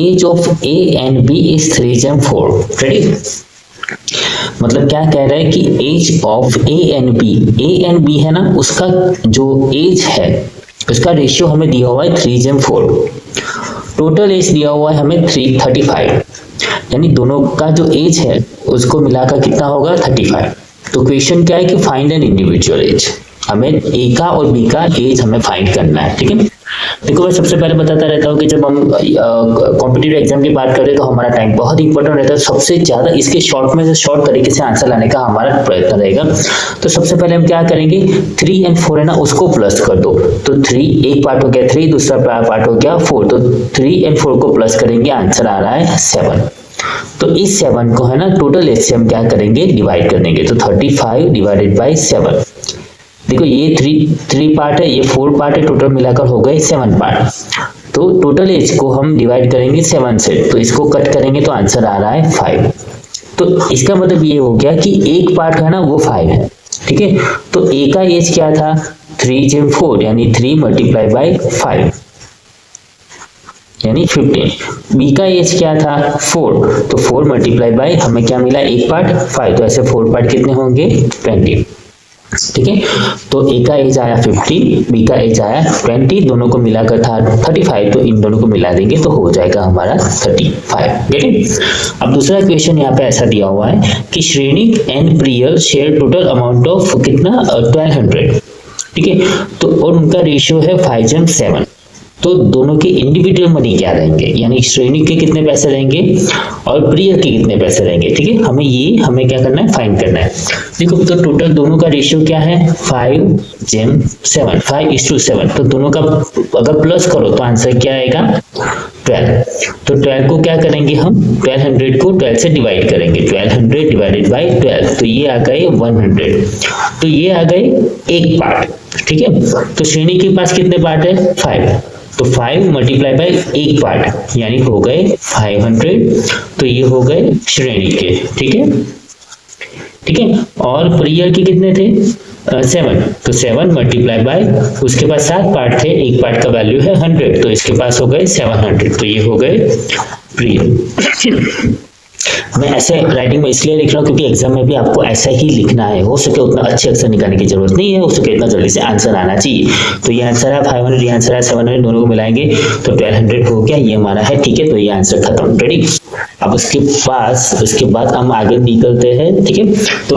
As of A and B is 3 जम 4। Ready, मतलब क्या कह रहा है कि age of A and B है ना, उसका जो एज है उसका रेशियो हमें दिया हुआ है 3 जम 4। टोटल एज दिया हुआ है हमें 35, यानी दोनों का जो एज है उसको मिलाकर कितना होगा 35। तो क्वेश्चन क्या है कि फाइंड एन इंडिविजुअल एज, हमें ए का और बी का एज हमें फाइंड करना है। ठीक है, देखो मैं सबसे पहले बताता रहता हूँ कि जब हम कॉम्पिटिटिव एग्जाम की बात करें तो हमारा टाइम बहुत इंपॉर्टेंट रहता है, सबसे ज्यादा इसके शॉर्ट में से शॉर्ट तरीके से आंसर लाने का हमारा प्रयत्न रहेगा। तो सबसे पहले हम क्या करेंगे, 3 और 4 है ना, उसको प्लस कर दो। तो 3 एक पार्ट हो गया 3, दूसरा पार्ट हो गया 4, तो 3 और 4 को प्लस करेंगे, आंसर आ रहा है 7। तो इस 7 को है ना टोटल एज से हम क्या करेंगे, डिवाइड कर देंगे। तो 35 डिवाइडेड बाई 7, देखो ये 3 पार्ट है, ये 4 पार्ट है, टोटल मिलाकर हो गए 7 पार्ट। तो टोटल एज को हम डिवाइड करेंगे 7 से, तो इसको कट करेंगे तो आंसर आ रहा है 5। तो इसका मतलब ये हो गया कि एक पार्ट है ना वो 5 है। ठीक है, तो ए का एज क्या था 3 जम 4, यानी 3 मल्टीप्लाई बाई 5 यानी 15। बी का एज क्या था 4, तो 4 मल्टीप्लाई बाई हमें क्या मिला एक पार्ट 5, तो ऐसे 4 पार्ट कितने होंगे 20। ठीक है, तो ए का एज आया 15, बी का एज आया 20, दोनों को मिलाकर था 35, तो इन दोनों को मिला देंगे तो हो जाएगा हमारा 35। गेटिंग। अब दूसरा क्वेश्चन यहाँ पे ऐसा दिया हुआ है कि Shrenik and Priyal share total amount of कितना 1200। ठीक है, तो और उनका रेशियो है 5 जम 7। तो दोनों के इंडिविजुअल मनी क्या रहेंगे, यानी श्रेणिक के कितने पैसे रहेंगे और प्रिय के कितने पैसे रहेंगे। ठीक है, हमें क्या करना है, फाइंड करना है। देखो तो टोटल दोनों का रेशियो क्या है 5 जम 7, 5:7। तो दोनों का अगर प्लस करो तो आंसर क्या आएगा 12। तो 12 को क्या करेंगे हम, 1200 को 12 से डिवाइड करेंगे, 1200 डिवाइडेड बाई 12, तो ये आ गए 100। तो ये आ गए एक पार्ट। ठीक है, तो श्रेणी के पास कितने पार्ट है 5, तो 5 मल्टीप्लाई बाई एक पार्ट यानी हो गए 500। तो ये हो गए श्रेणी के। ठीक है, ठीक है, और प्रिय के कितने थे 7, तो 7 मल्टीप्लाई बाई उसके पास 7 पार्ट थे, एक पार्ट का वैल्यू है 100, तो इसके पास हो गए 700। तो ये हो गए प्रिय। मैं ऐसे राइटिंग में इसलिए लिख रहा हूँ क्योंकि एग्जाम में भी आपको ऐसा ही लिखना है, हो सके उतना अच्छे अक्षर निकालने की जरूरत नहीं है, हो सके इतना जल्दी से आंसर आना चाहिए। तो ये आंसर है 500, ये आंसर है 700, दोनों को मिलाएंगे तो 1200 हो गया, ये हमारा है। ठीक है, तो ये आंसर खत्म। रेडी, अब उसके बाद हम आगे निकलते हैं। ठीक है, तो